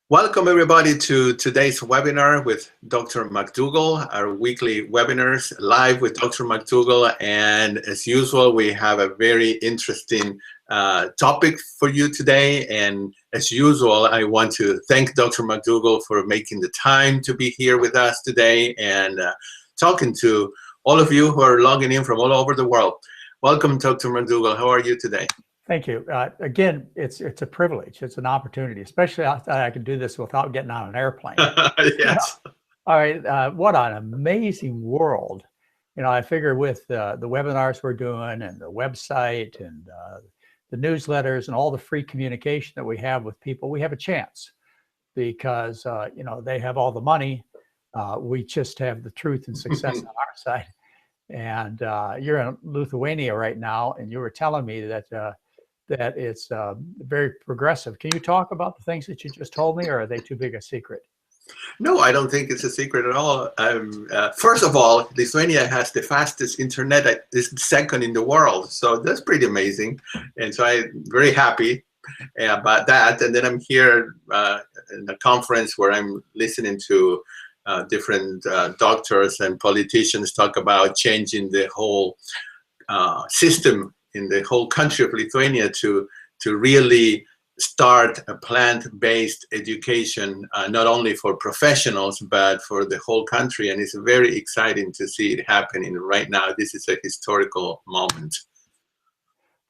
Welcome everybody to today's webinar with Dr. McDougall, our weekly webinars live with Dr. McDougall. And as usual, we have a very interesting topic for you today. And as usual, I want to thank Dr. McDougall for making the time to be here with us today and talking to all of you who are logging in from all over the world. Welcome, Dr. McDougall. How are you today? Thank you. Again, it's a privilege. It's an opportunity, especially I can do this without getting on an airplane. Yes. All right. What an amazing world. I figure with the webinars we're doing and the website and the newsletters and all the free communication that we have with people, we have a chance because, they have all the money. We just have the truth and success on our side. And you're in Lithuania right now, and you were telling me that it's very progressive. Can you talk about the things that you just told me, or are they too big a secret? No, I don't think it's a secret at all. First of all, Lithuania has the fastest internet. It's second in the world. So that's pretty amazing. And so I'm very happy about that. And then I'm here in a conference where I'm listening to different doctors and politicians talk about changing the whole system in the whole country of Lithuania to really start a plant-based education, not only for professionals, but for the whole country. And it's very exciting to see it happening right now. This is a historical moment.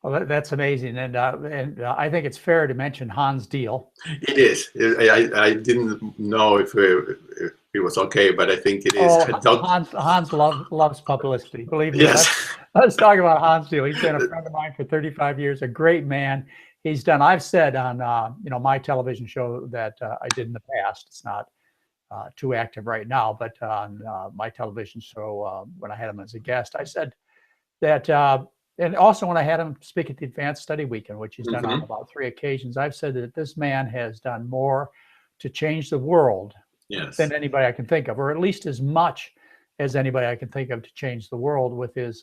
Well, that's amazing. And I think it's fair to mention Hans Deal. It is. I didn't know if it was okay, but I think it is. Hans loves publicity, believe me. Yes. Let's talk about Hans Deal. He's been a friend of mine for 35 years, a great man. I've said on my television show that I did in the past, it's not too active right now, but on my television show, when I had him as a guest, I said that, and also when I had him speak at the Advanced Study Weekend, which he's done on about 3 occasions, I've said that this man has done more to change the world than anybody I can think of, or at least as much as anybody I can think of to change the world with his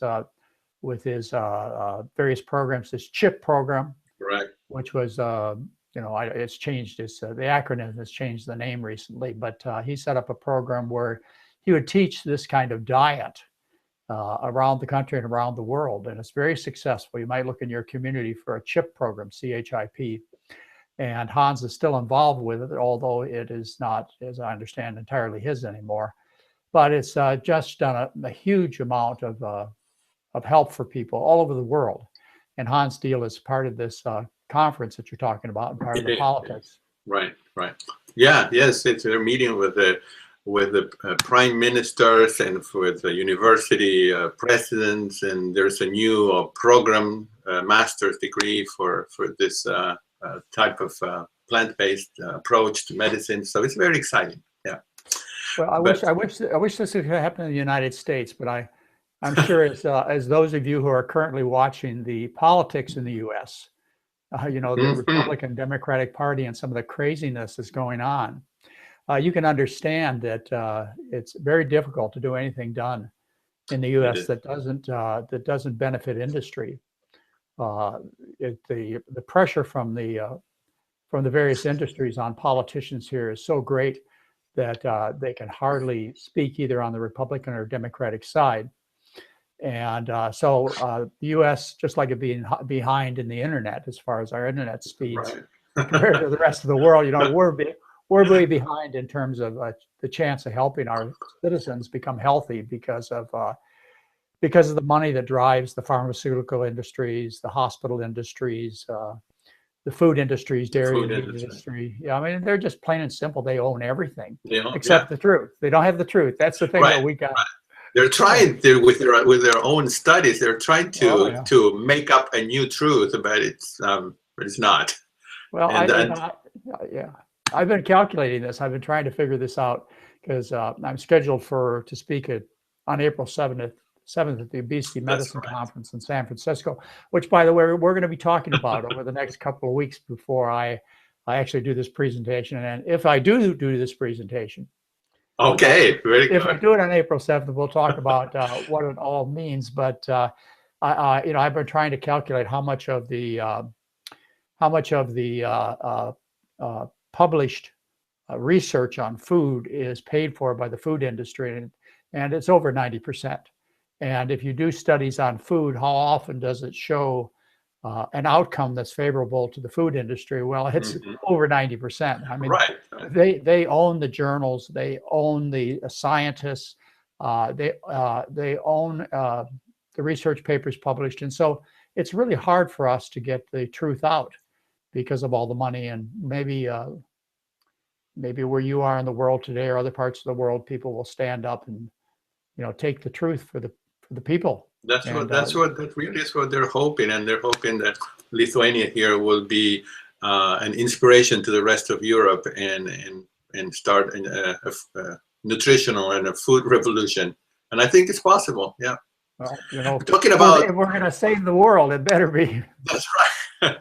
various programs. This CHIP program, right, which was it's changed the acronym has changed the name recently, but he set up a program where he would teach this kind of diet around the country and around the world, and it's very successful. You might look in your community for a CHIP program, CHIP. And Hans is still involved with it, although it is not, as I understand, entirely his anymore. But it's just done a huge amount of help for people all over the world. And Hans Deal is part of this conference that you're talking about, and part of the politics. Right. Yeah, yes, it's a meeting with the prime ministers and with the university presidents, and there's a new program, master's degree for this type of plant-based approach to medicine. So it's very exciting. Yeah. Well, I wish this could happen in the United States, but I'm sure as those of you who are currently watching the politics in the U.S., the Republican Democratic Party and some of the craziness that's going on, you can understand that it's very difficult to do anything done in the U.S. that doesn't benefit industry. The pressure from the various industries on politicians here is so great that they can hardly speak either on the Republican or Democratic side. And so the U.S., just like it being behind in the internet as far as our internet speeds compared to the rest of the world, we're way behind in terms of the chance of helping our citizens become healthy because of the money that drives the pharmaceutical industries, the hospital industries, the food industries, dairy industry. Yeah, I mean, they're just plain and simple. They own everything except the truth. They don't have the truth. That's the thing that we got. They're trying to, with their own studies, they're trying to make up a new truth, but it's not. Well, I've been calculating this. I've been trying to figure this out because I'm scheduled to speak on April 7th at the Obesity Medicine Conference in San Francisco, which, by the way, we're going to be talking about over the next couple of weeks before I actually do this presentation. And if I do this presentation, okay, very good. If I do it on April 7th, we'll talk about what it all means. But I've been trying to calculate how much of the published research on food is paid for by the food industry, and it's over 90%. And if you do studies on food, how often does it show an outcome that's favorable to the food industry? Well, it's over 90%. I mean, right. they own the journals, they own the scientists, they own the research papers published, and so it's really hard for us to get the truth out because of all the money. And maybe where you are in the world today or other parts of the world, people will stand up and take the truth for the people. That really is what they're hoping, and they're hoping that Lithuania here will be an inspiration to the rest of Europe and start a nutritional and a food revolution. And I think it's possible. Yeah. Well, talking about, if we're going to save the world, it better be. That's right.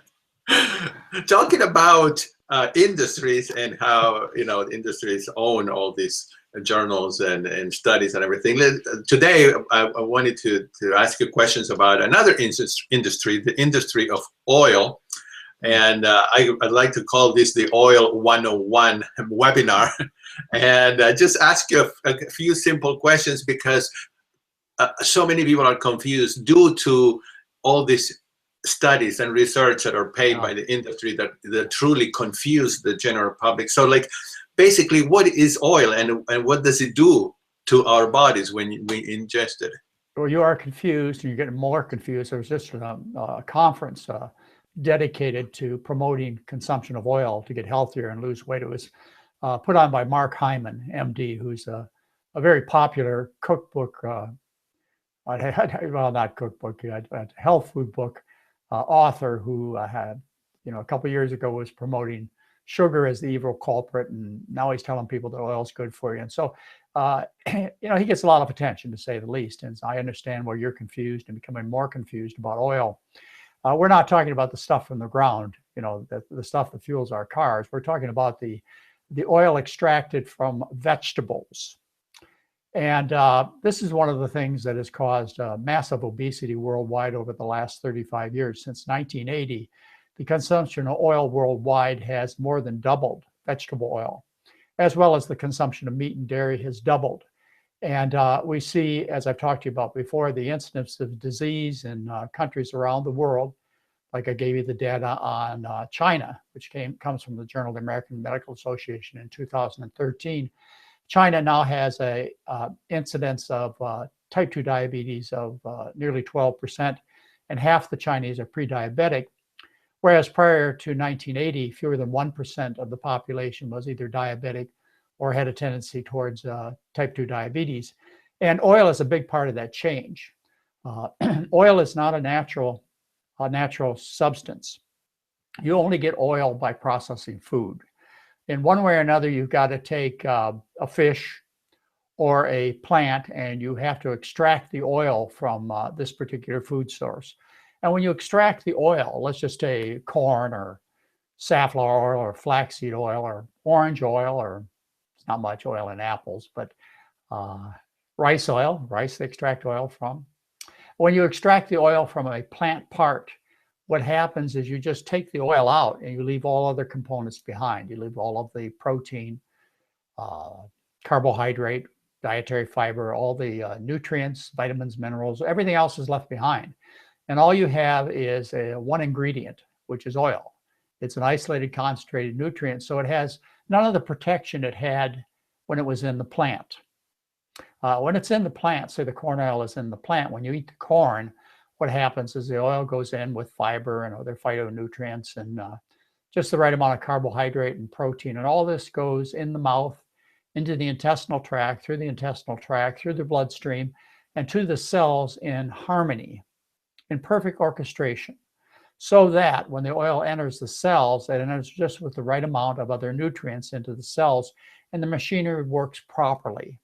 Talking about industries and how industries own all these journals and studies and everything. Today, I wanted to ask you questions about another industry, the industry of oil. And I'd like to call this the Oil 101 webinar, and just ask you a few simple questions, because so many people are confused due to all these studies and research that are paid by the industry that truly confuse the general public. So, like, basically, what is oil and what does it do to our bodies when we ingest it? Well, you are confused, and you're getting more confused. There was just a conference dedicated to promoting consumption of oil to get healthier and lose weight. It was put on by Mark Hyman, MD, who's a very popular cookbook, well, not cookbook, a health food book author who had, a couple of years ago was promoting sugar as the evil culprit, and now he's telling people that oil is good for you. And so, he gets a lot of attention, to say the least. And I understand where you're confused and becoming more confused about oil. We're not talking about the stuff from the ground, the stuff that fuels our cars. We're talking about the oil extracted from vegetables. And this is one of the things that has caused massive obesity worldwide over the last 35 years. Since 1980, the consumption of oil worldwide has more than doubled, vegetable oil, as well as the consumption of meat and dairy has doubled. And we see, as I've talked to you about before, the incidence of disease in countries around the world. Like I gave you the data on China, which comes from the Journal of the American Medical Association in 2013. China now has a incidence of type 2 diabetes of nearly 12%, and half the Chinese are pre-diabetic, whereas prior to 1980, fewer than 1% of the population was either diabetic or had a tendency towards type 2 diabetes. And oil is a big part of that change. Oil is not a natural substance. You only get oil by processing food. In one way or another, you've got to take a fish or a plant, and you have to extract the oil from this particular food source. And when you extract the oil, let's just say corn or safflower oil or flaxseed oil or orange oil, or it's not much oil in apples, but rice they extract oil from. When you extract the oil from a plant part, what happens is you just take the oil out and you leave all other components behind. You leave all of the protein, carbohydrate, dietary fiber, all the nutrients, vitamins, minerals, everything else is left behind. And all you have is one ingredient, which is oil. It's an isolated, concentrated nutrient, so it has none of the protection it had when it was in the plant. When it's in the plant, say the corn oil is in the plant, when you eat the corn, what happens is the oil goes in with fiber and other phytonutrients and just the right amount of carbohydrate and protein. And all this goes in the mouth, into the intestinal tract, through the bloodstream, and to the cells in harmony, in perfect orchestration. So that when the oil enters the cells, it enters just with the right amount of other nutrients into the cells, and the machinery works properly.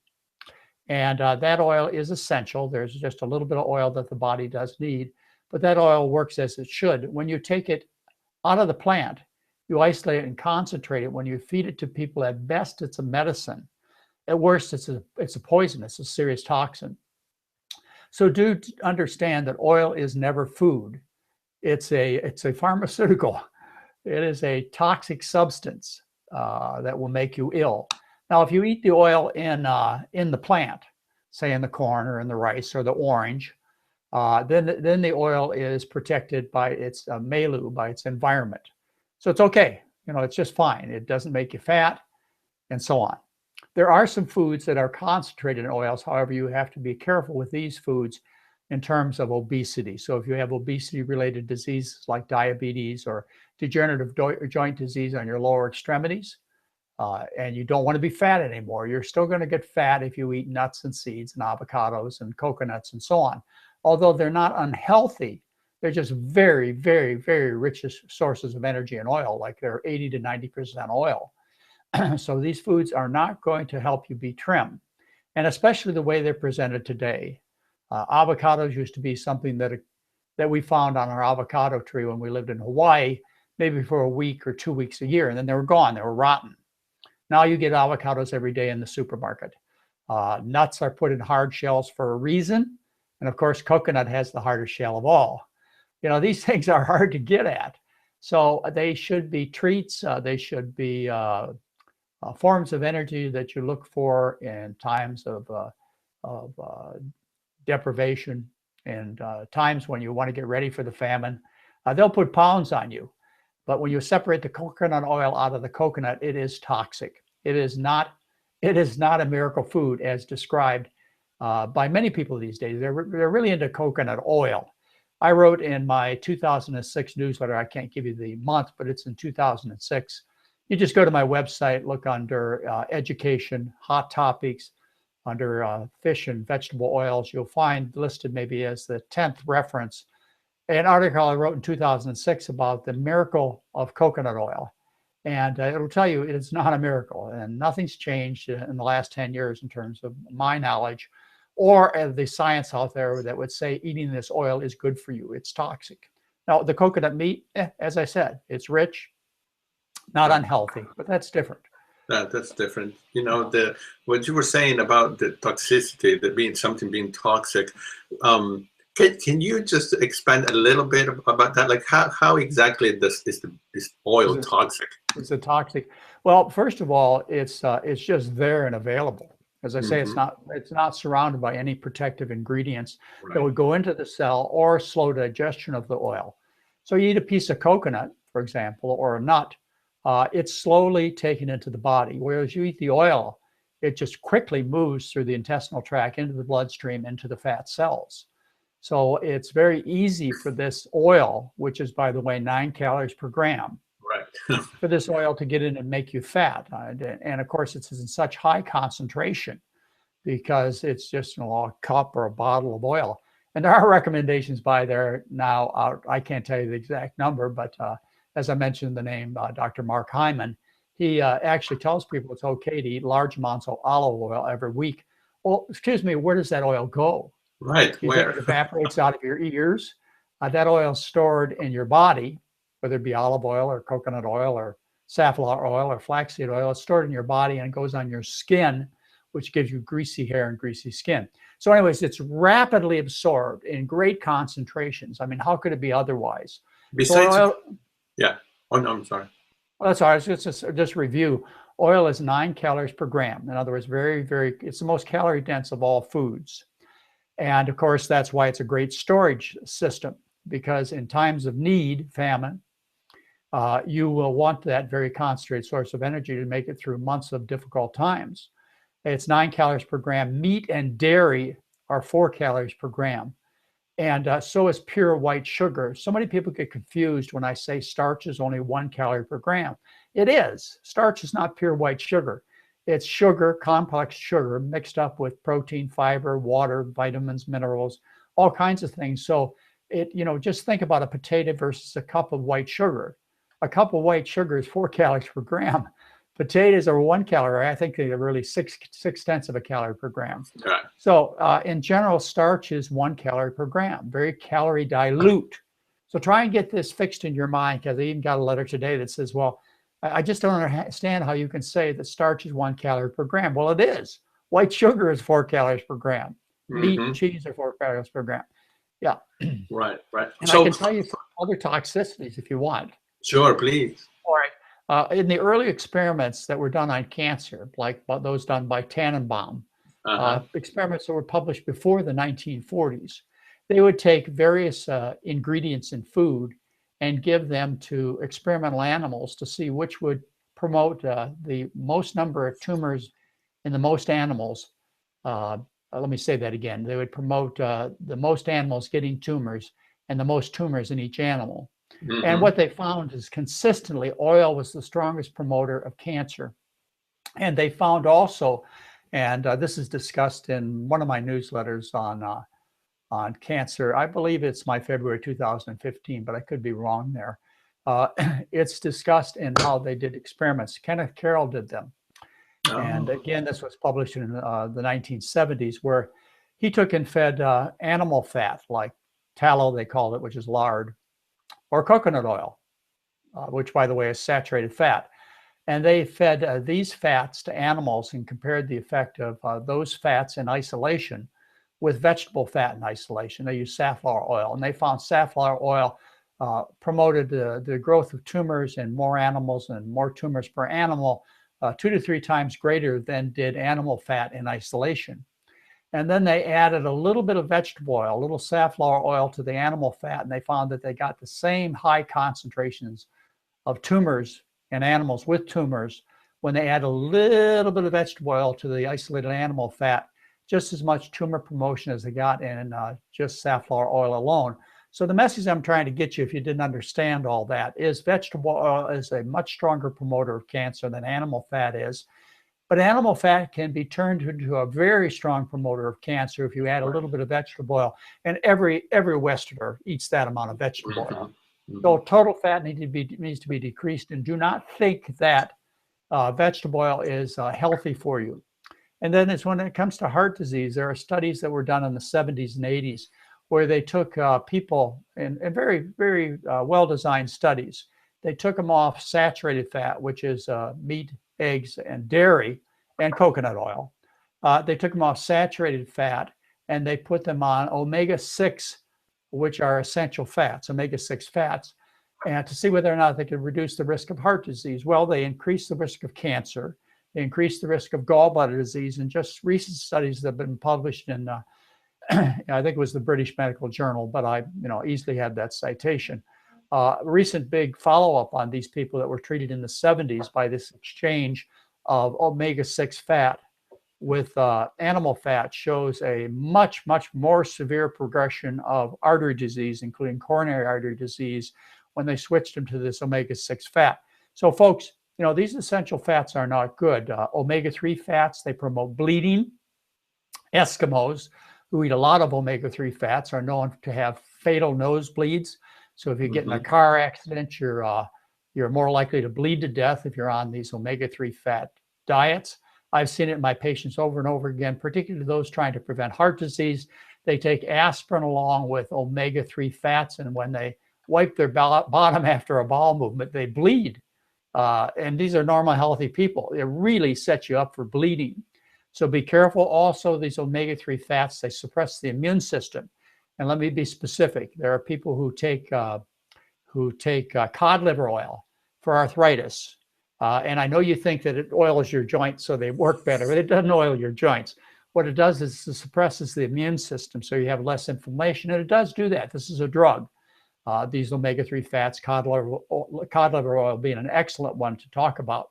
And that oil is essential. There's just a little bit of oil that the body does need, but that oil works as it should. When you take it out of the plant, you isolate it and concentrate it. When you feed it to people, at best, it's a medicine. At worst, it's a poison. It's a serious toxin. So do understand that oil is never food. It's a pharmaceutical. It is a toxic substance. that will make you ill. Now, if you eat the oil in the plant, say in the corn or in the rice or the orange, then the oil is protected by its milieu, by its environment. So it's okay. You know, it's just fine. It doesn't make you fat and so on. There are some foods that are concentrated in oils. However, you have to be careful with these foods in terms of obesity. So if you have obesity-related diseases like diabetes or degenerative joint disease on your lower extremities, and you don't want to be fat anymore, you're still going to get fat if you eat nuts and seeds and avocados and coconuts and so on. Although they're not unhealthy, they're just very, very, very rich sources of energy and oil, like they're 80 to 90% oil. So these foods are not going to help you be trim, and especially the way they're presented today. Avocados used to be something that we found on our avocado tree when we lived in Hawaii, maybe for a week or 2 weeks a year, and then they were gone, they were rotten. Now you get avocados every day in the supermarket. Nuts are put in hard shells for a reason, and of course coconut has the hardest shell of all. You know, these things are hard to get at, so they should be treats. They should be forms of energy that you look for in times of deprivation and times when you want to get ready for the famine. They'll put pounds on you, but when you separate the coconut oil out of the coconut, it is toxic. It is not a miracle food as described by many people these days. They're really into coconut oil. I wrote in my 2006 newsletter, I can't give you the month, but it's in 2006. You just go to my website, look under education, hot topics, under fish and vegetable oils. You'll find listed maybe as the 10th reference an article I wrote in 2006 about the miracle of coconut oil. And it'll tell you it is not a miracle, and nothing's changed in the last 10 years in terms of my knowledge or the science out there that would say eating this oil is good for you. It's toxic. Now, the coconut meat, as I said, it's rich, not unhealthy, but that's different. That's different. You know, what you were saying about the toxicity, that being something being toxic. Can you just expand a little bit about that? Like how exactly is oil toxic? Is it toxic? Well, first of all, it's just there and available. As I say, it's not surrounded by any protective ingredients that would go into the cell or slow digestion of the oil. So you eat a piece of coconut, for example, or a nut, it's slowly taken into the body. Whereas you eat the oil, it just quickly moves through the intestinal tract into the bloodstream, into the fat cells. So it's very easy for this oil, which is, by the way, 9 calories per gram, for this oil to get in and make you fat. And of course, it's in such high concentration because it's just a cup or a bottle of oil. And there are recommendations by there now. I can't tell you the exact number, but as I mentioned the name, Dr. Mark Hyman, he actually tells people it's okay to eat large amounts of olive oil every week. Well, excuse me, where does that oil go? Right, You think it evaporates out of your ears? That oil is stored in your body, whether it be olive oil or coconut oil or safflower oil or flaxseed oil. It's stored in your body and it goes on your skin, which gives you greasy hair and greasy skin. So anyways, it's rapidly absorbed in great concentrations. I mean, how could it be otherwise? Besides, so oil, yeah. Oh, no, I'm sorry. Well, that's all right. Just review. Oil is 9 calories per gram. In other words, it's the most calorie dense of all foods. And of course, that's why it's a great storage system, because in times of need, famine, you will want that very concentrated source of energy to make it through months of difficult times. It's 9 calories per gram. Meat and dairy are 4 calories per gram. And so is pure white sugar. So many people get confused when I say starch is only 1 calorie per gram. It is. Starch is not pure white sugar. It's sugar, complex sugar, mixed up with protein, fiber, water, vitamins, minerals, all kinds of things. So just think about a potato versus a cup of white sugar. A cup of white sugar is 4 calories per gram. Potatoes are 1 calorie. I think they're really six tenths of a calorie per gram. Right. So in general, starch is 1 calorie per gram, very calorie dilute. So try and get this fixed in your mind, because I even got a letter today that says, well, I just don't understand how you can say that starch is 1 calorie per gram. Well, it is. White sugar is 4 calories per gram. Meat and cheese are 4 calories per gram. Yeah. Right. And so, I can tell you some other toxicities if you want. Sure, please. All right. In the early experiments that were done on cancer, like those done by Tannenbaum, experiments that were published before the 1940s, they would take various ingredients in food and give them to experimental animals to see which would promote the most number of tumors in the most animals. Let me say that again. They would promote the most animals getting tumors and the most tumors in each animal. And what they found is consistently oil was the strongest promoter of cancer. And they found also, and this is discussed in one of my newsletters on cancer. I believe it's my February 2015, but I could be wrong there. It's discussed in how they did experiments. Kenneth Carroll did them. And again, this was published in the 1970s, where he took and fed animal fat, like tallow, they called it, which is lard, or coconut oil, which, by the way, is saturated fat. And they fed these fats to animals and compared the effect of those fats in isolation with vegetable fat in isolation. They used safflower oil, and they found safflower oil promoted the growth of tumors in more animals, and more tumors per animal, 2 to 3 times greater than did animal fat in isolation. And then they added a little bit of vegetable oil, a little safflower oil to the animal fat, and they found that they got the same high concentrations of tumors in animals with tumors when they add a little bit of vegetable oil to the isolated animal fat, just as much tumor promotion as they got in just safflower oil alone. So the message I'm trying to get you, if you didn't understand all that, is vegetable oil is a much stronger promoter of cancer than animal fat is. But animal fat can be turned into a very strong promoter of cancer if you add a little bit of vegetable oil. And every Westerner eats that amount of vegetable oil. So total fat needs to be decreased. And do not think that vegetable oil is healthy for you. And then it's when it comes to heart disease, there are studies that were done in the 70s and 80s where they took people in very, very well-designed studies. They took them off saturated fat, which is meat, eggs, and dairy, and coconut oil. They took them off saturated fat, and they put them on omega-6, which are essential fats, omega-6 fats, and to see whether or not they could reduce the risk of heart disease. Well, they increased the risk of cancer, they increased the risk of gallbladder disease, and just recent studies that have been published in, I think it was the British Medical Journal, but I easily had that citation. Recent big follow-up on these people that were treated in the 70s by this exchange of omega-6 fat with animal fat shows a much, much more severe progression of artery disease, including coronary artery disease, when they switched them to this omega-6 fat. So folks, these essential fats are not good. Omega-3 fats, they promote bleeding. Eskimos who eat a lot of omega-3 fats are known to have fatal nosebleeds. So if you get in a car accident, you're more likely to bleed to death if you're on these omega-3 fat diets. I've seen it in my patients over and over again, particularly those trying to prevent heart disease. They take aspirin along with omega-3 fats, and when they wipe their bottom after a bowel movement, they bleed. And these are normal, healthy people. It really sets you up for bleeding. So be careful. Also, these omega-3 fats, they suppress the immune system. And let me be specific. There are people who take cod liver oil for arthritis. And I know you think that it oils your joints so they work better, but it doesn't oil your joints. What it does is it suppresses the immune system so you have less inflammation, and it does do that. This is a drug. These omega-3 fats, cod liver oil being an excellent one to talk about.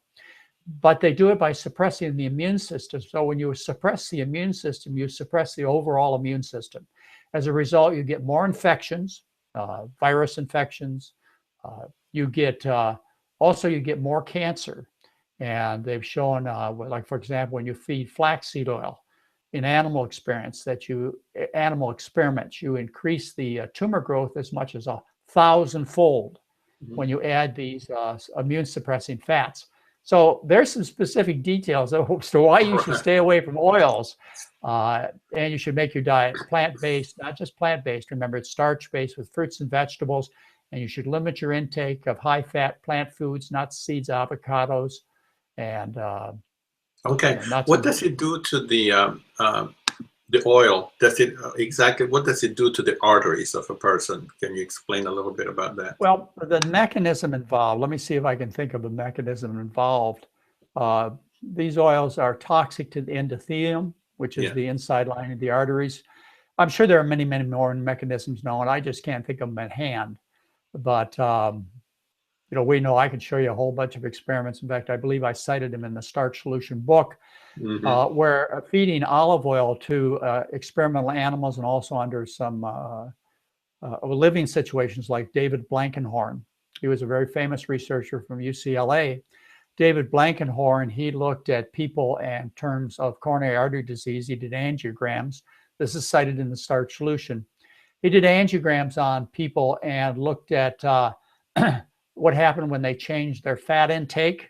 But they do it by suppressing the immune system. So when you suppress the immune system, you suppress the overall immune system. As a result, you get more infections, virus infections. You get more cancer. And they've shown, like for example, when you feed flaxseed oil in animal experiments, you increase the tumor growth as much as 1,000-fold when you add these immune suppressing fats. So there's some specific details as to why you should stay away from oils, and you should make your diet plant-based, not just plant-based. Remember, it's starch-based with fruits and vegetables, and you should limit your intake of high-fat plant foods, nuts, seeds, avocados, and okay. What does it do to the The oil, does it exactly, what does it do to the arteries of a person? Can you explain a little bit about that? Well, the mechanism involved, let me see if I can think of the mechanism involved. These oils are toxic to the endothelium, which is the inside lining of the arteries. I'm sure there are many, many more mechanisms known. I just can't think of them at hand. But, you know, we know I could show you a whole bunch of experiments. In fact, I believe I cited them in the Starch Solution book, where feeding olive oil to experimental animals and also under some living situations like David Blankenhorn. He was a very famous researcher from UCLA. David Blankenhorn, he looked at people in terms of coronary artery disease. He did angiograms. This is cited in the Starch Solution. He did angiograms on people and looked at what happened when they changed their fat intake.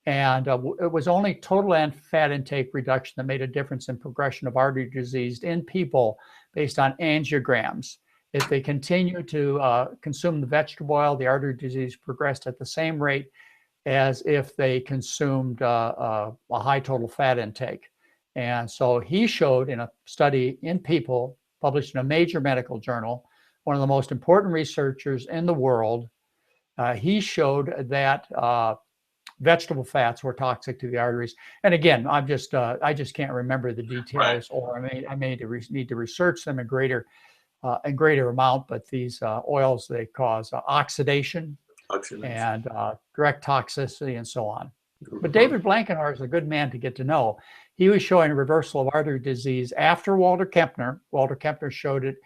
And it was only total fat intake reduction that made a difference in progression of artery disease in people based on angiograms. If they continue to consume the vegetable oil, the artery disease progressed at the same rate as if they consumed a high total fat intake. And so he showed in a study in people published in a major medical journal, one of the most important researchers in the world, he showed that vegetable fats were toxic to the arteries. And again, I just can't remember the details, or I may need to research them in greater amount. But these oils, they cause oxidation and direct toxicity and so on. But David Blankenhorn is a good man to get to know. He was showing a reversal of artery disease after Walter Kempner. Walter Kempner showed it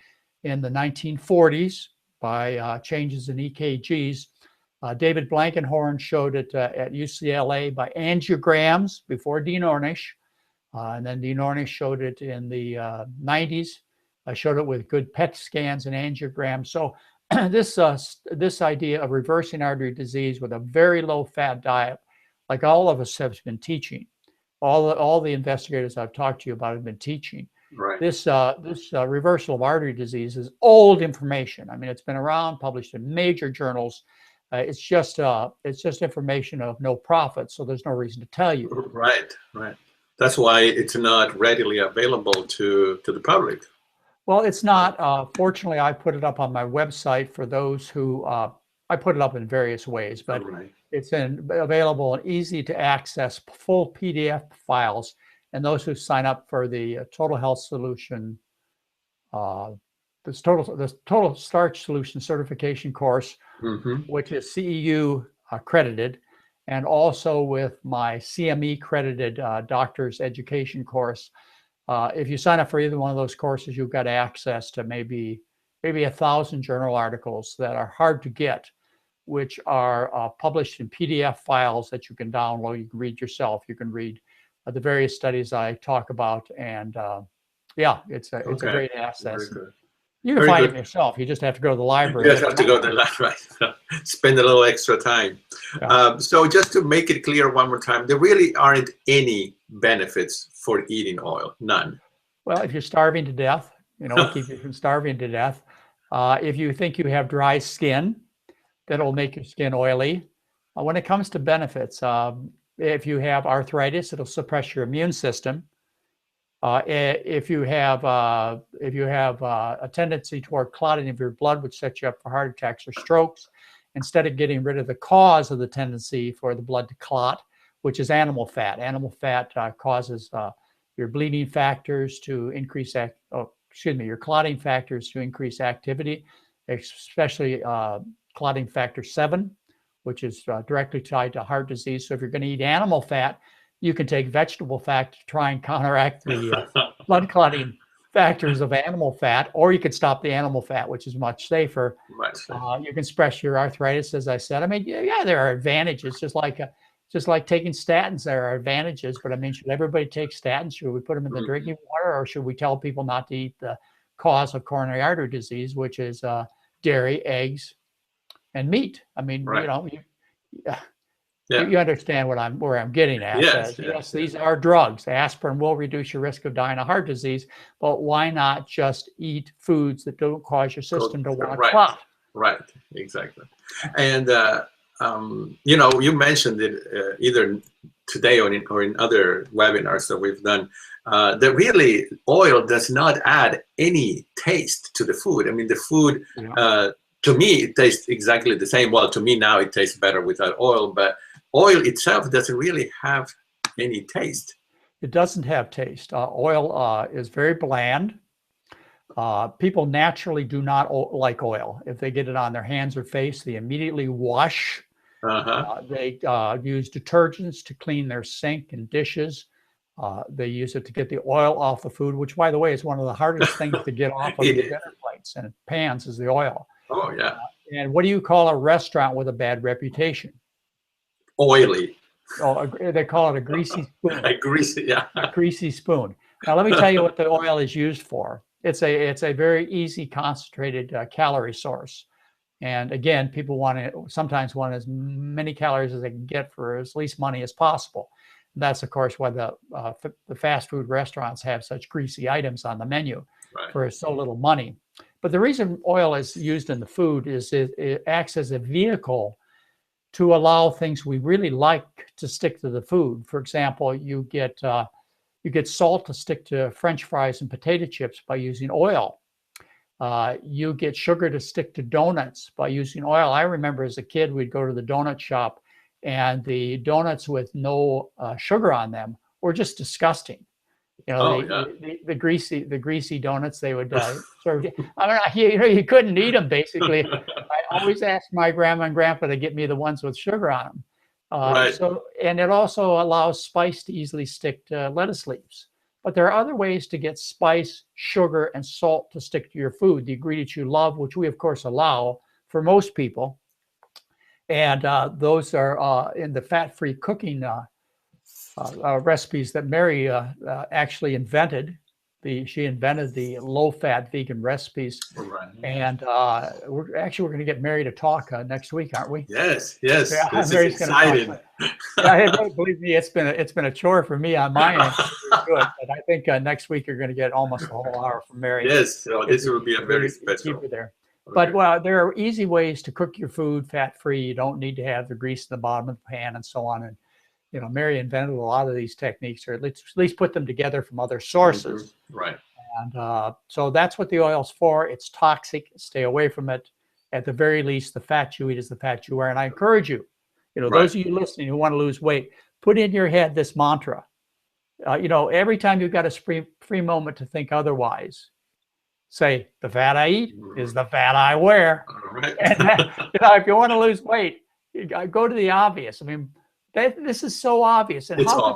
in the 1940s by changes in EKGs. David Blankenhorn showed it at UCLA by angiograms before Dean Ornish. And then Dean Ornish showed it in the 90s. I showed it with good PET scans and angiograms. So this idea of reversing artery disease with a very low fat diet, like all of us have been teaching, all the investigators I've talked to you about have been teaching. This reversal of artery disease is old information. I mean, it's been around, published in major journals. It's just information of no profit, so there's no reason to tell you. Right. That's why it's not readily available to the public. Well, it's not. Fortunately, I put it up on my website for those who, I put it up in various ways, but it's available and easy to access full PDF files. And those who sign up for the Total Health Solution, this Total Starch Solution certification course, which is CEU accredited, and also with my CME credited doctor's education course. If you sign up for either one of those courses, you've got access to maybe 1,000 journal articles that are hard to get, which are published in PDF files that you can download. You can read yourself. You can read the various studies I talk about, and it's a great asset. You can find it yourself. You just have to go to the library. You just have to go to the library. Spend a little extra time. So just to make it clear one more time, there really aren't any benefits for eating oil. None. Well, if you're starving to death, keep you from starving to death. If you think you have dry skin, that'll make your skin oily. When it comes to benefits, if you have arthritis, it'll suppress your immune system. If you have a tendency toward clotting of your blood, which sets you up for heart attacks or strokes, instead of getting rid of the cause of the tendency for the blood to clot, which is animal fat. Animal fat causes your bleeding factors to increase, your clotting factors to increase activity, especially clotting factor 7, which is directly tied to heart disease. So if you're going to eat animal fat, you can take vegetable fat to try and counteract the blood clotting factors of animal fat, or you could stop the animal fat, which is much safer. You can suppress your arthritis, as I said. I mean, there are advantages, just like taking statins. There are advantages, but I mean, should everybody take statins? Should we put them in the drinking water, or should we tell people not to eat the cause of coronary artery disease, which is dairy, eggs, and meat? I mean, you understand where I'm getting at. Yes, these are drugs. Aspirin will reduce your risk of dying of heart disease, but why not just eat foods that don't cause your system to want to clot? Right, exactly. And you mentioned it either today or in other webinars that we've done, that really oil does not add any taste to the food. I mean, the food, to me, it tastes exactly the same. Well, to me now it tastes better without oil, but oil itself doesn't really have any taste. It doesn't have taste. Oil is very bland. People naturally do not like oil. If they get it on their hands or face, they immediately wash. They use detergents to clean their sink and dishes. They use it to get the oil off the food, which, by the way, is one of the hardest things to get off of the dinner plates and pans is the oil. Oh, yeah. And what do you call a restaurant with a bad reputation? Oily. Oh, they call it a greasy spoon. A greasy, yeah. A greasy spoon. Now, let me tell you what the oil is used for. It's a very easy, concentrated calorie source. And again, people sometimes want as many calories as they can get for as least money as possible. And that's, of course, why the fast food restaurants have such greasy items on the menu for so little money. But the reason oil is used in the food is it acts as a vehicle to allow things we really like to stick to the food. For example, you get salt to stick to French fries and potato chips by using oil. You get sugar to stick to donuts by using oil. I remember as a kid, we'd go to the donut shop and the donuts with no sugar on them were just disgusting. You know, the greasy donuts they would serve. I mean, you couldn't eat them basically. I always asked my grandma and grandpa to get me the ones with sugar on them. So, and it also allows spice to easily stick to lettuce leaves. But there are other ways to get spice, sugar, and salt to stick to your food, the ingredients you love, which we, of course, allow for most people. And those are in the fat-free cooking recipes that Mary actually invented. She invented the low-fat vegan recipes. And we're going to get Mary to talk next week, aren't we? Yes, yes. Yeah, this is exciting. Believe me, it's been a chore for me on my end. Good, but I think next week you're going to get almost a whole hour from Mary. Yes, so this will be a very special. Keep her there. But there are easy ways to cook your food fat-free. You don't need to have the grease in the bottom of the pan and so on. And you know, Mary invented a lot of these techniques, or at least put them together from other sources. Right. And so that's what the oil's for. It's toxic. Stay away from it. At the very least, the fat you eat is the fat you wear. And I encourage you, those of you listening who want to lose weight, put in your head this mantra. Every time you've got a free moment to think otherwise, say, the fat I eat is the fat I wear. Right. And, if you want to lose weight, go to the obvious. I mean, this is so obvious. And how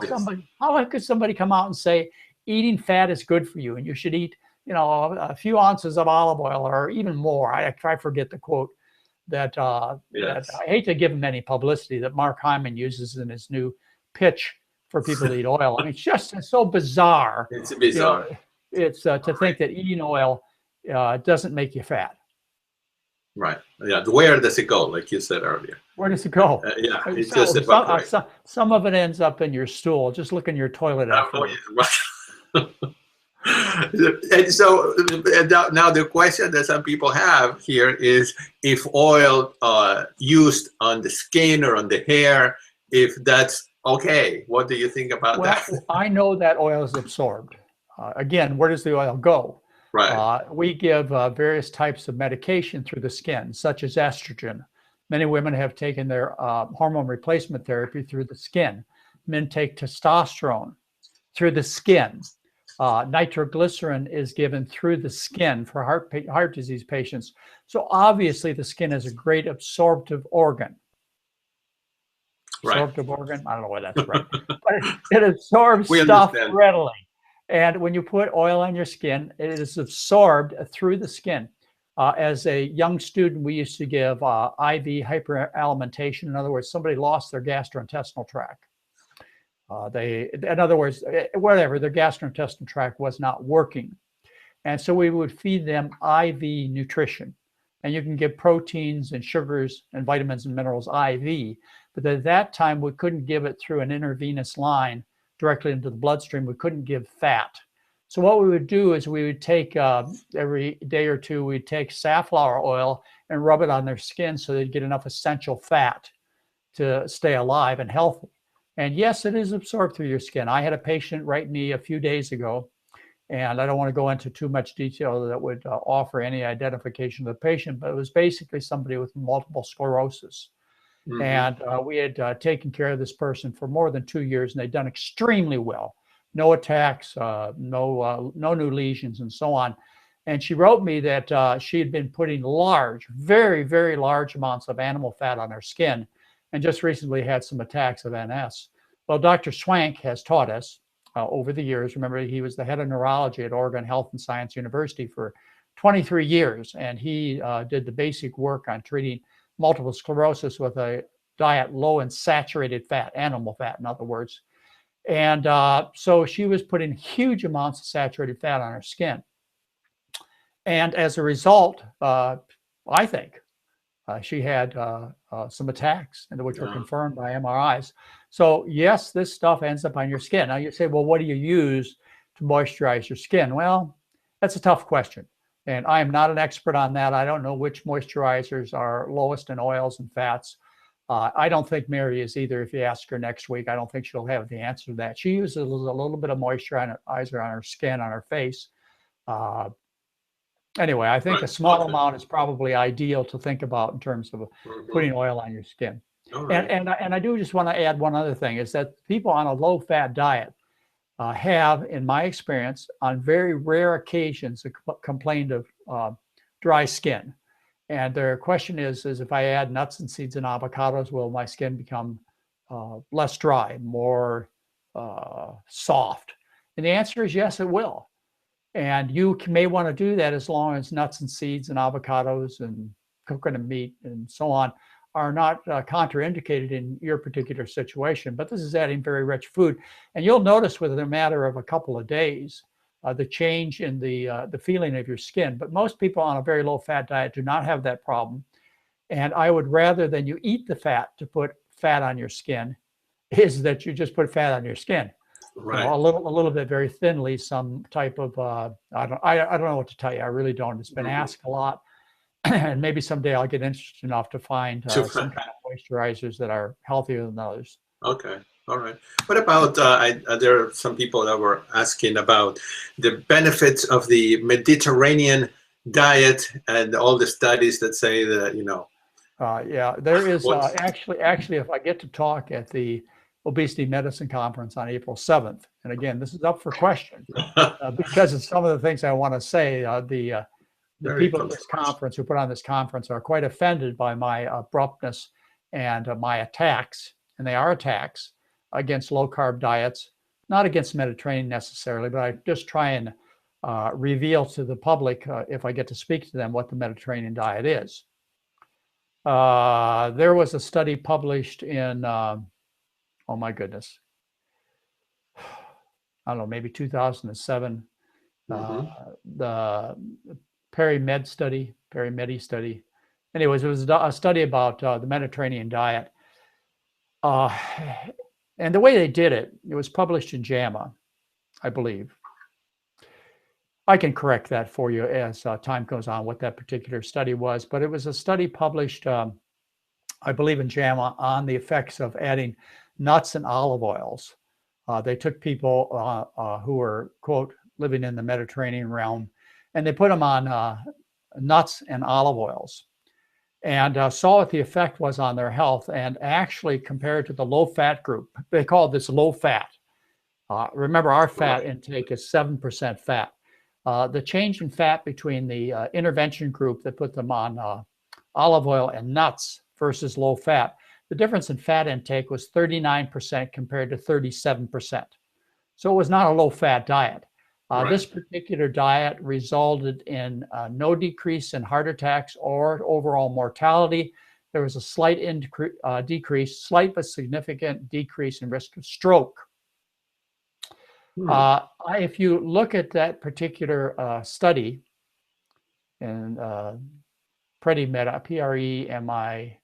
could somebody come out and say eating fat is good for you and you should eat, a few ounces of olive oil or even more? I forget the quote that I hate to give him any publicity that Mark Hyman uses in his new pitch for people to eat oil. I mean, it's so bizarre. It's bizarre. It's to think that eating oil doesn't make you fat. Right. Yeah. Where does it go? Like you said earlier. Where does it go? It's just evaporates. Some of it ends up in your stool. Just look in your toilet after. And so now the question that some people have here is if oil used on the skin or on the hair, if that's okay. What do you think about that? I know that oil is absorbed. Again, where does the oil go? Right. We give various types of medication through the skin, such as estrogen. Many women have taken their hormone replacement therapy through the skin. Men take testosterone through the skin. Nitroglycerin is given through the skin for heart disease patients. So obviously the skin is a great absorptive organ. Absorptive organ? I don't know why that's right. But it absorbs stuff readily. And when you put oil on your skin, it is absorbed through the skin. As a young student, we used to give IV hyperalimentation. In other words, somebody lost their gastrointestinal tract. In other words, whatever, their gastrointestinal tract was not working. And so we would feed them IV nutrition. And you can give proteins and sugars and vitamins and minerals IV. But at that time, we couldn't give it through an intravenous line directly into the bloodstream. We couldn't give fat. So what we would do is we would take every day or two, we'd take safflower oil and rub it on their skin so they'd get enough essential fat to stay alive and healthy. And yes, it is absorbed through your skin. I had a patient write me a few days ago, and I don't want to go into too much detail that would offer any identification of the patient, but it was basically somebody with multiple sclerosis. Mm-hmm. And we had taken care of this person for more than 2 years, and they'd done extremely well. No attacks, no new lesions, and so on. And she wrote me that she had been putting large, very, very large amounts of animal fat on her skin, and just recently had some attacks of NS. Well, Dr. Swank has taught us over the years. Remember, he was the head of neurology at Oregon Health and Science University for 23 years, and he did the basic work on treating multiple sclerosis with a diet low in saturated fat, animal fat, in other words. And so she was putting huge amounts of saturated fat on her skin. And as a result, I think she had some attacks, which were confirmed by MRIs. So yes, this stuff ends up on your skin. Now you say, well, what do you use to moisturize your skin? Well, that's a tough question. And I am not an expert on that. I don't know which moisturizers are lowest in oils and fats. I don't think Mary is either. If you ask her next week, I don't think she'll have the answer to that. She uses a little bit of moisturizer on her skin, on her face. Anyway, I think a small amount is probably ideal to think about in terms of putting oil on your skin. Right. And I do just want to add one other thing, is that people on a low-fat diet have, in my experience, on very rare occasions, complained of dry skin. And their question is if I add nuts and seeds and avocados, will my skin become less dry, more soft? And the answer is yes, it will. And you may want to do that as long as nuts and seeds and avocados and coconut meat and so on are not contraindicated in your particular situation. But this is adding very rich food. And you'll notice within a matter of a couple of days, the change in the feeling of your skin. But most people on a very low-fat diet do not have that problem. And I would rather than you eat the fat to put fat on your skin, is that you just put fat on your skin. Right. You know, a little bit, very thinly, some type of I don't know what to tell you. I really don't. It's been asked a lot, and maybe someday I'll get interested enough to find some kind of moisturizers that are healthier than others. Okay. All right. What about there are some people that were asking about the benefits of the Mediterranean diet and all the studies that say that, you know. Yeah, there is actually, if I get to talk at the Obesity Medicine Conference on April 7th, and again, this is up for question because of some of the things I want to say. The people at this conference who put on this conference are quite offended by my abruptness and my attacks, and they are attacks against low-carb diets, not against Mediterranean necessarily, but I just try and reveal to the public, if I get to speak to them, what the Mediterranean diet is. There was a study published in, oh my goodness, I don't know, maybe 2007, the Peri-Medi study. Anyways, it was a study about the Mediterranean diet. And the way they did it, it was published in JAMA, I believe. I can correct that for you as time goes on, what that particular study was. But it was a study published, I believe, in JAMA on the effects of adding nuts and olive oils. They took people who were, quote, living in the Mediterranean realm, and they put them on nuts and olive oils, and saw what the effect was on their health, and actually compared to the low-fat group. They called this low-fat. Remember, our fat intake is 7% fat. The change in fat between the intervention group that put them on olive oil and nuts versus low-fat, the difference in fat intake was 39% compared to 37%. So it was not a low-fat diet. This particular diet resulted in no decrease in heart attacks or overall mortality. There was a slight decrease, slight but significant decrease in risk of stroke. If you look at that particular study, and Peri-Medi, P-R-E-M-I-M-E-D,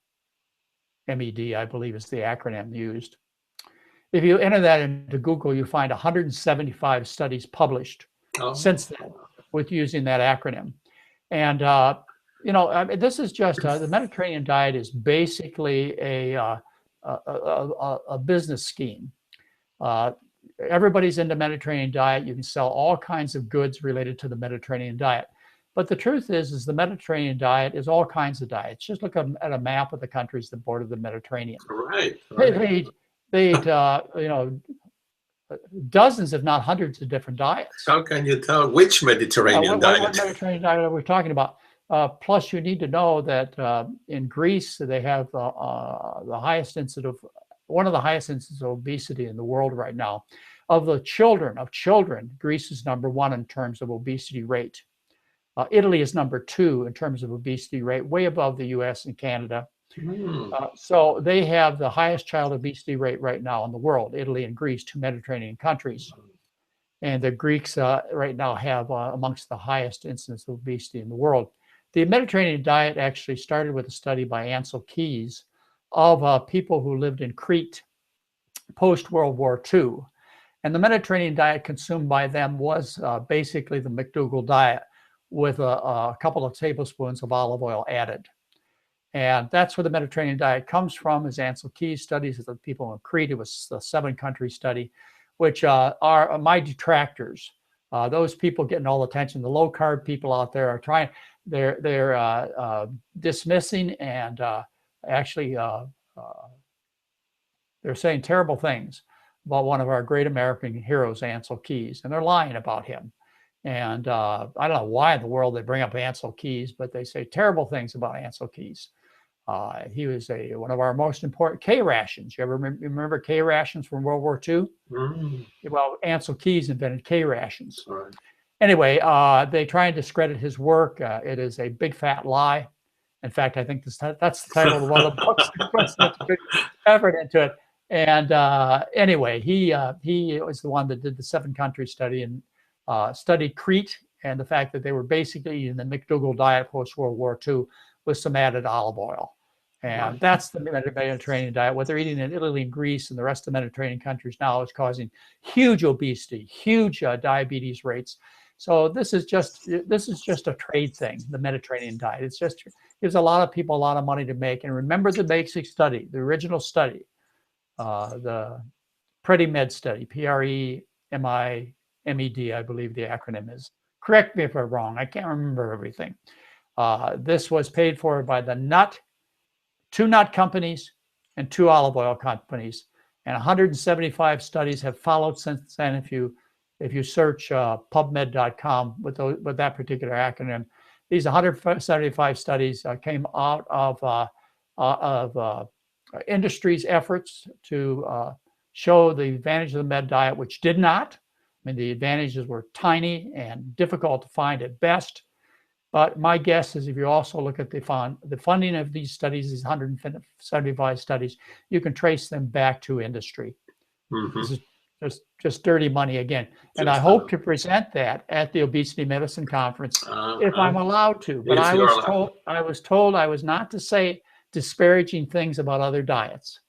I believe is the acronym used. If you enter that into Google, you find 175 studies published since then with using that acronym. And, you know, I mean, this is just, the Mediterranean diet is basically a a business scheme. Everybody's into Mediterranean diet. You can sell all kinds of goods related to the Mediterranean diet. But the truth is the Mediterranean diet is all kinds of diets. Just look at a map of the countries that border the Mediterranean. Right. They eat, dozens, if not hundreds, of different diets. How can you tell which Mediterranean diet? What Mediterranean diet are we talking about? Plus, you need to know that in Greece, they have the highest incidence of one of the highest incidents of obesity in the world right now. Of children, Greece is #1 in terms of obesity rate. Italy is #2 in terms of obesity rate, way above the US and Canada. So they have the highest child obesity rate right now in the world, Italy and Greece, 2 Mediterranean countries. And the Greeks right now have amongst the highest incidence of obesity in the world. The Mediterranean diet actually started with a study by Ansel Keys of people who lived in Crete post-World War II. And the Mediterranean diet consumed by them was basically the McDougall diet with a couple of tablespoons of olive oil added. And that's where the Mediterranean diet comes from, is Ansel Keys' studies of the people in Crete. It was a 7-country study, which are my detractors. Those people getting all the attention. The low-carb people out there are trying, they're dismissing and actually they're saying terrible things about one of our great American heroes, Ansel Keys, and they're lying about him. And I don't know why in the world they bring up Ansel Keys, but they say terrible things about Ansel Keys. He was one of our most important K rations. You ever remember K rations from World War II? Well, Ansel Keys invented K rations. Right. Anyway, they try and discredit his work. It is a big fat lie. In fact, I think that's the title of one of the books. Puts such big effort into it. And anyway, he was the one that did the 7-country study and studied Crete and the fact that they were basically eating the McDougall diet post-World War II with some added olive oil. And that's the Mediterranean diet. What they're eating in Italy and Greece and the rest of the Mediterranean countries now is causing huge obesity, huge diabetes rates. So this is just a trade thing, the Mediterranean diet. It's just gives a lot of people a lot of money to make. And remember the basic study, the original study, the PREDIMED study, PREMIMED, I believe the acronym is. Correct me if I'm wrong. I can't remember everything. This was paid for by the 2 nut companies and 2 olive oil companies, and 175 studies have followed since then. If you search PubMed.com with that particular acronym, these 175 studies came out of industry's efforts to show the advantage of the med diet, which did not. I mean, the advantages were tiny and difficult to find at best. But my guess is if you also look at the funding of these studies, these 175 studies, you can trace them back to industry. This is just dirty money again. And I hope to present that at the Obesity Medicine Conference if I'm allowed to. But I was told I was not to say disparaging things about other diets.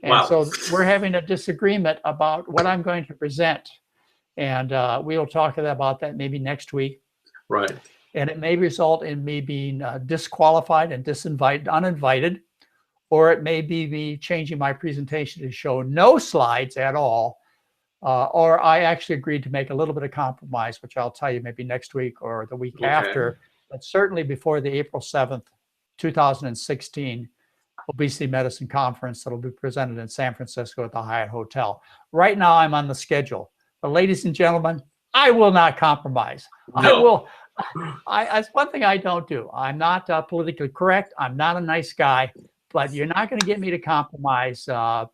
And so we're having a disagreement about what I'm going to present. And we'll talk about that maybe next week. Right. And it may result in me being disqualified and uninvited, or it may be me changing my presentation to show no slides at all, or I actually agreed to make a little bit of compromise, which I'll tell you maybe next week or the week after, but certainly before the April 7th, 2016 Obesity Medicine Conference that'll be presented in San Francisco at the Hyatt Hotel. Right now, I'm on the schedule. But ladies and gentlemen, I will not compromise. No. That's one thing I don't do. I'm not politically correct. I'm not a nice guy, but you're not going to get me to compromise to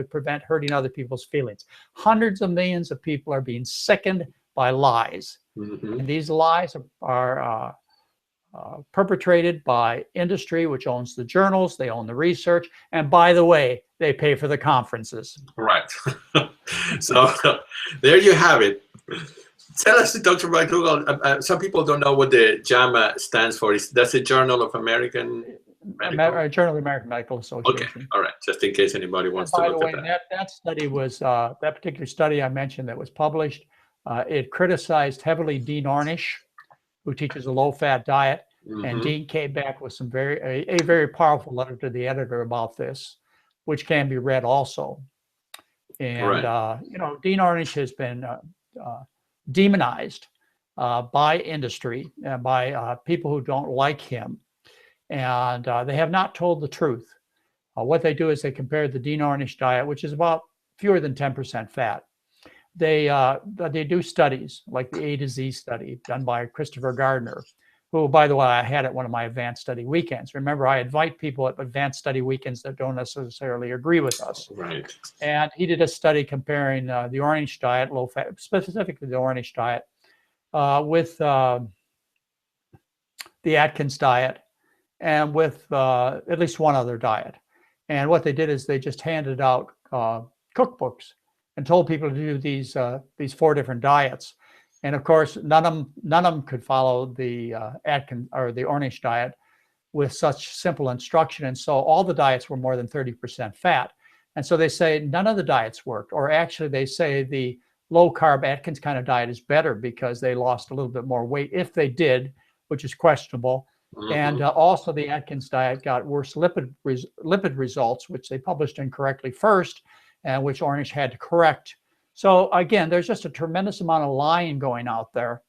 prevent hurting other people's feelings. Hundreds of millions of people are being sickened by lies. And these lies are perpetrated by industry, which owns the journals, they own the research, and by the way, they pay for the conferences. Right. So there you have it. Tell us, Dr. McDougall, some people don't know what the JAMA stands for. That's the Journal of American Medical? Journal of the American Medical Association. Okay, all right, just in case anybody wants to look at that. That study was, that particular study I mentioned that was published, it criticized heavily Dean Ornish, who teaches a low-fat diet, and Dean came back with a very powerful letter to the editor about this. which can be read also. And, Dean Ornish has been demonized by industry and by people who don't like him. And they have not told the truth. What they do is they compare the Dean Ornish diet, which is about fewer than 10% fat. They do studies like the A to Z study done by Christopher Gardner, who, by the way, I had at one of my advanced study weekends. Remember, I invite people at advanced study weekends that don't necessarily agree with us. Right. And he did a study comparing the Ornish diet, low fat, specifically the Ornish diet, with the Atkins diet and with at least one other diet. And what they did is they just handed out cookbooks and told people to do these 4 different diets. And of course, none of them could follow the Atkins or the Ornish diet with such simple instruction. And so all the diets were more than 30% fat. And so they say none of the diets worked, or actually they say the low carb Atkins kind of diet is better because they lost a little bit more weight if they did, which is questionable. And also the Atkins diet got worse lipid results, which they published incorrectly first, and which Ornish had to correct. So again, there's just a tremendous amount of lying going out there.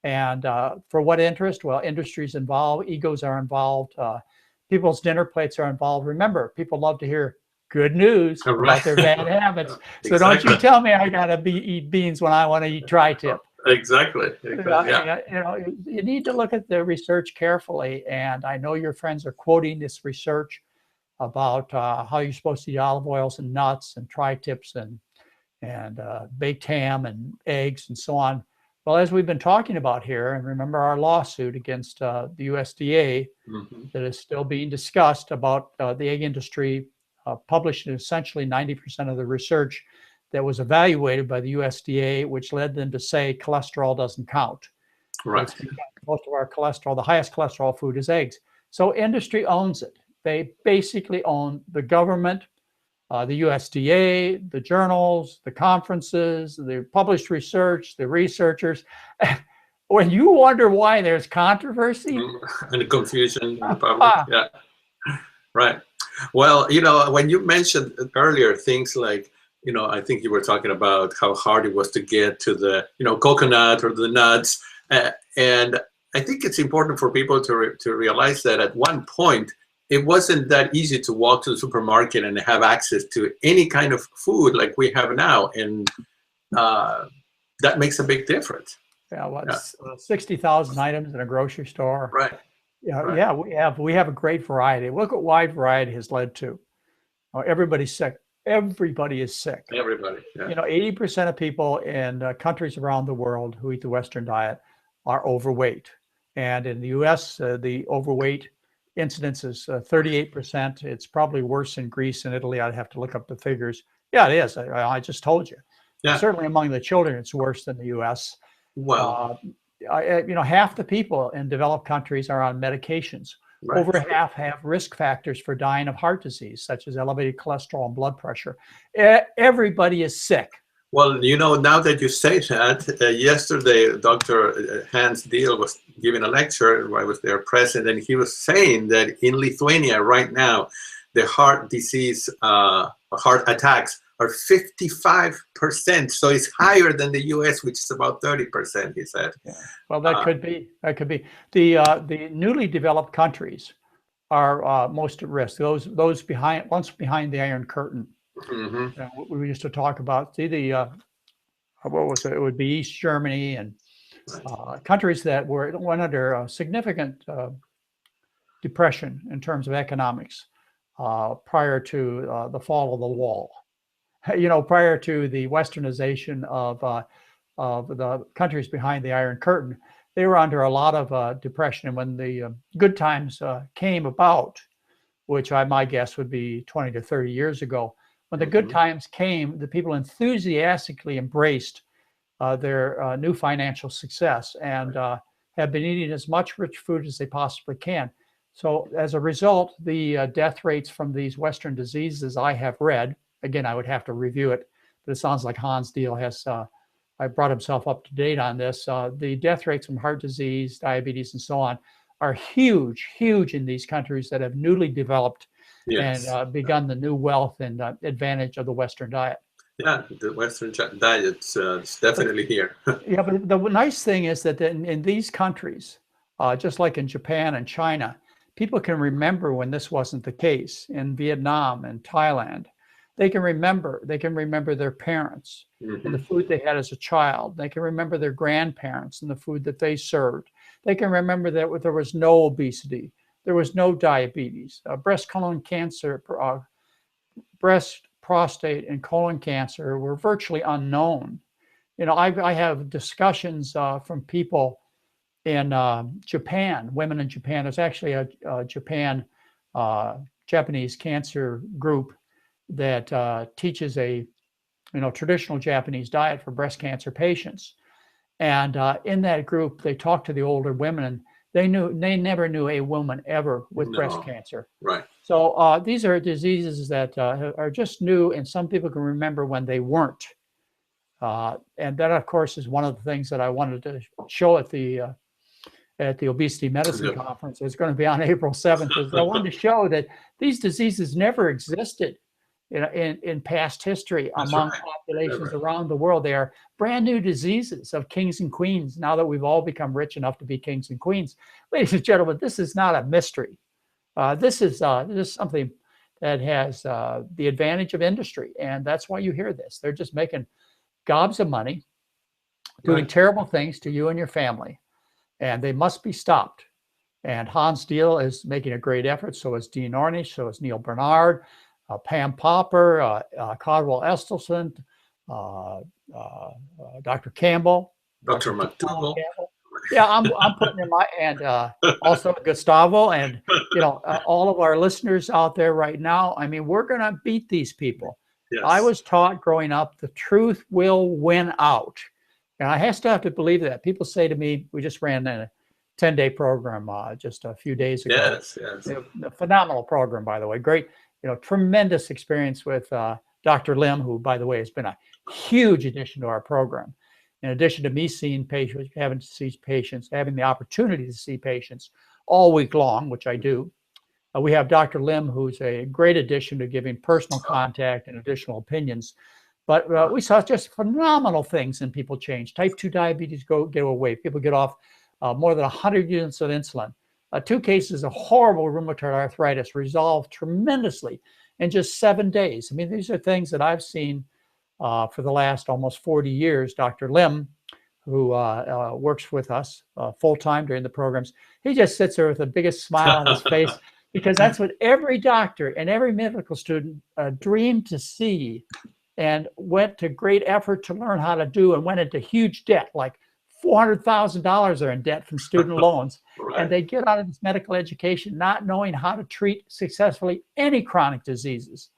And for what interest? Well, industry's involved, egos are involved, people's dinner plates are involved. Remember, people love to hear good news about their bad habits. So don't you tell me I gotta eat beans when I want to eat tri-tip. Exactly. Yeah. You need to look at the research carefully. And I know your friends are quoting this research about how you're supposed to eat olive oils and nuts and tri-tips and baked ham and eggs and so on. Well, as we've been talking about here, and remember our lawsuit against the USDA that is still being discussed about the egg industry published essentially 90% of the research that was evaluated by the USDA, which led them to say cholesterol doesn't count. Right. Most of our cholesterol, the highest cholesterol food is eggs. So industry owns it. They basically own the government, the USDA, the journals, the conferences, the published research, the researchers. When you wonder why there's controversy and the confusion in the public, yeah, right. Well, when you mentioned earlier things like, I think you were talking about how hard it was to get to the, coconut or the nuts, and I think it's important for people to realize that at one point, it wasn't that easy to walk to the supermarket and have access to any kind of food like we have now. And that makes a big difference. Yeah, 60,000 items in a grocery store. Right. Yeah, right. Yeah, we have a great variety. Look what wide variety has led to. Everybody's sick. Everybody is sick. Everybody. Yeah. 80% of people in countries around the world who eat the Western diet are overweight. And in the US, the overweight incidence is 38%. It's probably worse in Greece and Italy. I'd have to look up the figures. Yeah, it is. I just told you. Yeah. Certainly among the children, it's worse than the US. Well, half the people in developed countries are on medications. Right. Over half have risk factors for dying of heart disease, such as elevated cholesterol and blood pressure. Everybody is sick. Well, now that you say that, yesterday, Dr. Hans Deal was giving a lecture. I was there present, and he was saying that in Lithuania right now, the heart disease, heart attacks are 55%. So it's higher than the US, which is about 30%, he said. Yeah. Well, that could be. That could be. The newly developed countries are most at risk. Those once behind the Iron Curtain. We used to talk about what was it? It would be East Germany and countries that went under significant depression in terms of economics prior to the fall of the wall. Prior to the westernization of the countries behind the Iron Curtain, they were under a lot of depression. And when the good times came about, which my guess would be 20 to 30 years ago, when the good times came, the people enthusiastically embraced their new financial success and have been eating as much rich food as they possibly can. So as a result, the death rates from these Western diseases I have read, again, I would have to review it, but it sounds like Hans Deal has brought himself up to date on this. The death rates from heart disease, diabetes, and so on are huge in these countries that have newly developed. Yes. and begun the new wealth and advantage of the Western diet. Yeah, the Western diet's it's definitely here. Yeah, but the nice thing is that in these countries, just like in Japan and China, people can remember when this wasn't the case. In Vietnam and Thailand, they can remember. They can remember their parents and the food they had as a child. They can remember their grandparents and the food that they served. They can remember that there was no obesity, there was no diabetes, breast, colon cancer, breast, prostate, and colon cancer were virtually unknown. I have discussions from people in Japan, women in Japan. There's actually a Japanese cancer group that teaches a traditional Japanese diet for breast cancer patients. And in that group, they talk to the older women, and they never knew a woman ever with breast cancer. Right. So these are diseases that are just new, and some people can remember when they weren't. And that, of course, is one of the things that I wanted to show at the Obesity Medicine Conference. It's going to be on April 7th. Is I wanted to show that these diseases never existed in past history among populations around the world. They are brand new diseases of kings and queens. Now that we've all become rich enough to be kings and queens, ladies and gentlemen, this is not a mystery. This is something that has the advantage of industry, and that's why you hear this. They're just making gobs of money, doing terrible things to you and your family, and they must be stopped. And Hans Diehl is making a great effort. So is Dean Ornish. So is Neil Bernard, Pam Popper, Caldwell Estelson, Dr. Campbell, Dr. McDougall. Yeah, I'm putting in my, and also Gustavo, and all of our listeners out there right now. I mean, we're going to beat these people. Yes. I was taught growing up, the truth will win out. And I still have to believe that. People say to me, we just ran a 10-day program just a few days ago. Yes. A phenomenal program, by the way. Great, tremendous experience with Dr. Lim, who, by the way, has been a huge addition to our program. In addition to me seeing patients, having the opportunity to see patients all week long, which I do. We have Dr. Lim, who's a great addition to giving personal contact and additional opinions. But we saw just phenomenal things in people change. Type 2 diabetes get away. People get off more than 100 units of insulin. 2 cases of horrible rheumatoid arthritis resolved tremendously in just 7 days. I mean, these are things that I've seen for the last almost 40 years. Dr. Lim, who works with us full-time during the programs, he just sits there with the biggest smile on his face, because that's what every doctor and every medical student dreamed to see, and went to great effort to learn how to do, and went into huge debt, like $400,000 are in debt from student loans. And they get out of this medical education not knowing how to treat successfully any chronic diseases.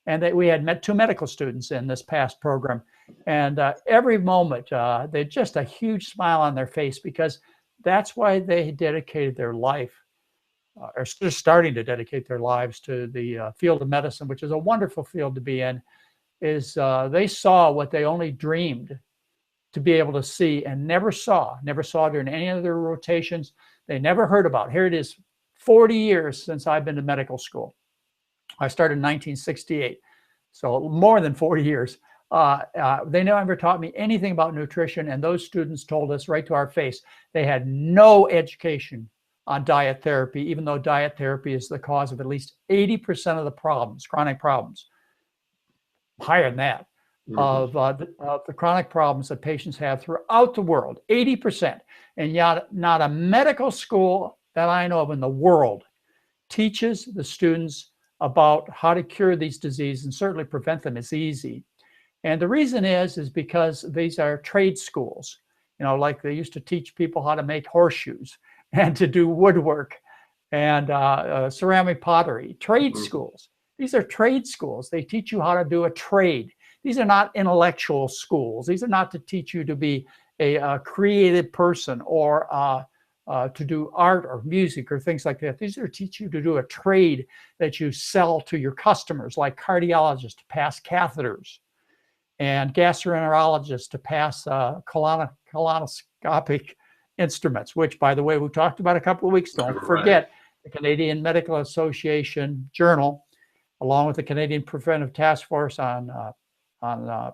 And we had 2 medical students in this past program, and every moment they just a huge smile on their face, because that's why they dedicated their life, or just starting to dedicate their lives to the field of medicine, which is a wonderful field to be in. Is they saw what they only dreamed to be able to see, and never saw during any of their rotations. They never heard about. Here it is, 40 years since I've been to medical school. I started in 1968, so more than 40 years. They never taught me anything about nutrition, and those students told us right to our face they had no education on diet therapy, even though diet therapy is the cause of at least 80% of the problems, chronic problems. Higher than that, of the chronic problems that patients have throughout the world, 80%. And yet not a medical school that I know of in the world teaches the students about how to cure these diseases, and certainly prevent them is easy. And the reason is because these are trade schools, like they used to teach people how to make horseshoes and to do woodwork and ceramic pottery. Trade schools. These are trade schools. They teach you how to do a trade. These are not intellectual schools. These are not to teach you to be a creative person, or to do art or music or things like that. These are to teach you to do a trade that you sell to your customers, like cardiologists to pass catheters, and gastroenterologists to pass colonoscopic instruments, which, by the way, we talked about a couple of weeks ago. Don't forget, the Canadian Medical Association Journal along with the Canadian Preventive Task Force on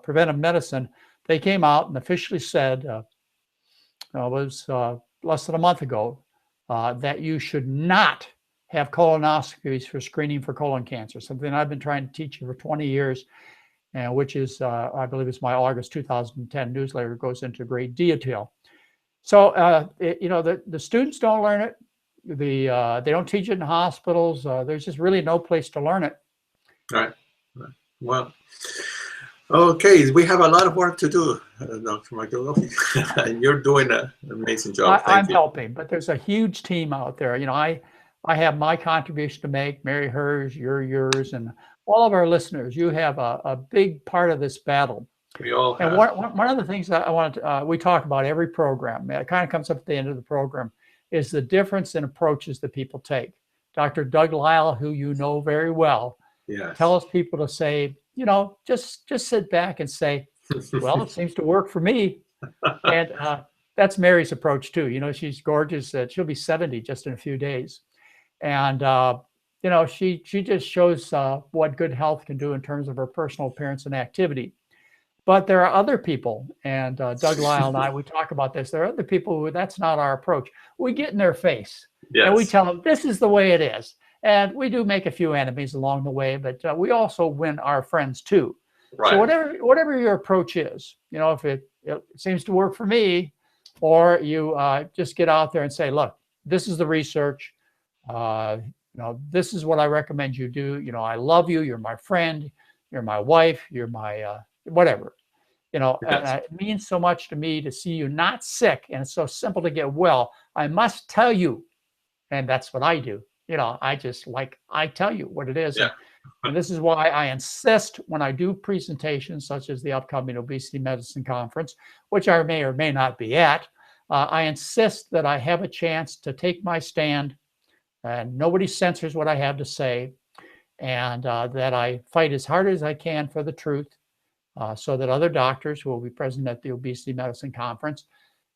Preventive Medicine, they came out and officially said, it was less than a month ago, that you should not have colonoscopies for screening for colon cancer, something I've been trying to teach you for 20 years, and which is, I believe it's my August 2010 newsletter, goes into great detail. So, the students don't learn it. They don't teach it in hospitals. There's just really no place to learn it. Right. Well, okay, we have a lot of work to do, Dr. McDougall, and you're doing an amazing job. I'm helping, but there's a huge team out there. I have my contribution to make, Mary hers, yours, and all of our listeners. You have a big part of this battle. We all have. And one of the things that I want to, we talk about every program, it kind of comes up at the end of the program, is the difference in approaches that people take. Dr. Doug Lyle, who you know very well, tells people to say, just sit back and say, well, it seems to work for me. And that's Mary's approach too. She's gorgeous. She'll be 70 just in a few days. And, she just shows what good health can do in terms of her personal appearance and activity. But there are other people, and Doug Lyle and I, we talk about this. There are other people who that's not our approach. We get in their face and we tell them, this is the way it is. And we do make a few enemies along the way, but we also win our friends too. Right. So whatever your approach is, if it seems to work for me, or you just get out there and say, look, this is the research. This is what I recommend you do. I love you. You're my friend. You're my wife. You're my whatever. And it means so much to me to see you not sick, and it's so simple to get well. I must tell you, and that's what I do. I tell you what it is. Yeah. And this is why I insist when I do presentations such as the upcoming Obesity Medicine Conference, which I may or may not be at, I insist that I have a chance to take my stand and nobody censors what I have to say, and that I fight as hard as I can for the truth, so that other doctors who will be present at the Obesity Medicine Conference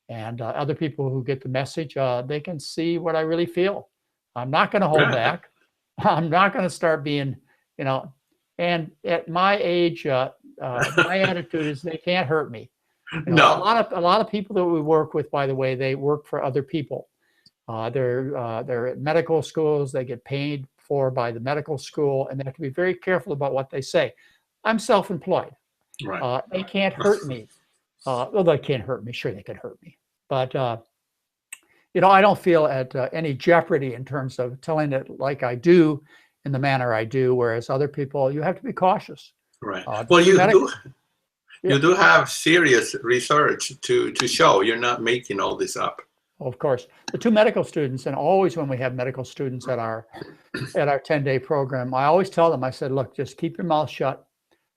and other people who get the message, they can see what I really feel. I'm not going to hold back. I'm not going to start being, and at my age, my attitude is they can't hurt me. No. A lot of people that we work with, by the way, they work for other people. They're at medical schools. They get paid for by the medical school, and they have to be very careful about what they say. I'm self-employed. Right. They can't hurt me. Well, they can't hurt me. Sure, they can hurt me, but I don't feel at any jeopardy in terms of telling it like I do in the manner I do, whereas other people, you have to be cautious. Right. Well, you do have serious research to show you're not making all this up. Of course. The two medical students, and always when we have medical students at our 10-day program, I always tell them, I said, look, just keep your mouth shut.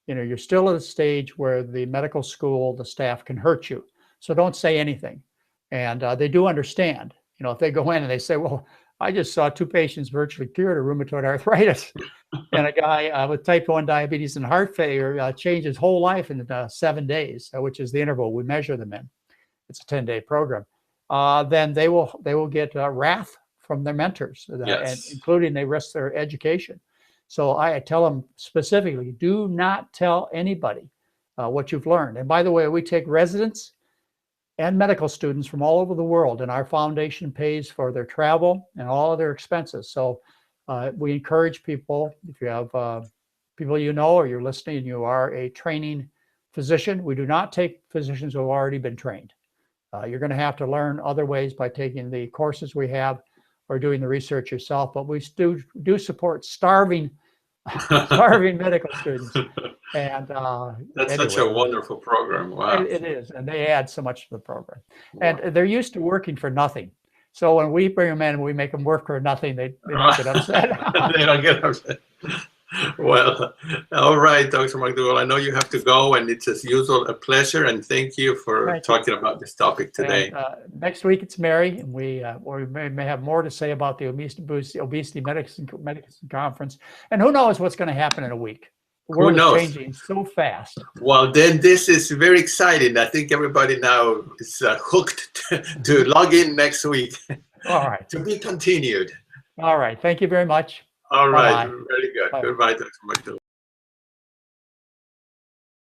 You're still at a stage where the medical school, the staff can hurt you. So don't say anything. And they do understand. If they go in and they say, well, I just saw 2 patients virtually cured of rheumatoid arthritis, and a guy with type 1 diabetes and heart failure changed his whole life in 7 days, which is the interval we measure them in. It's a 10-day program. Then they will get wrath from their mentors, and including they risk their education. So I tell them specifically, do not tell anybody what you've learned. And by the way, we take residents and medical students from all over the world, and our foundation pays for their travel and all of their expenses. So we encourage people, if you have people or you're listening and you are a training physician, we do not take physicians who have already been trained. You're going to have to learn other ways by taking the courses we have or doing the research yourself, but we do support starving medical students. And that's such a wonderful program. Wow. It is, and they add so much to the program. Wow. And they're used to working for nothing. So when we bring them in and we make them work for nothing, they don't get upset. They don't get upset. Well, all right, Dr. McDougall, I know you have to go, and it's as usual a pleasure, and thank you for talking about this topic today. And, next week it's Mary, and we may have more to say about the Obesity Medicine Conference, and who knows what's going to happen in a week. The world is changing so fast. Well, then this is very exciting. I think everybody now is hooked to log in next week. All right. To be continued. All right. Thank you very much. All right. Bye-bye. Very good. Bye. Goodbye, Dr. McDougall.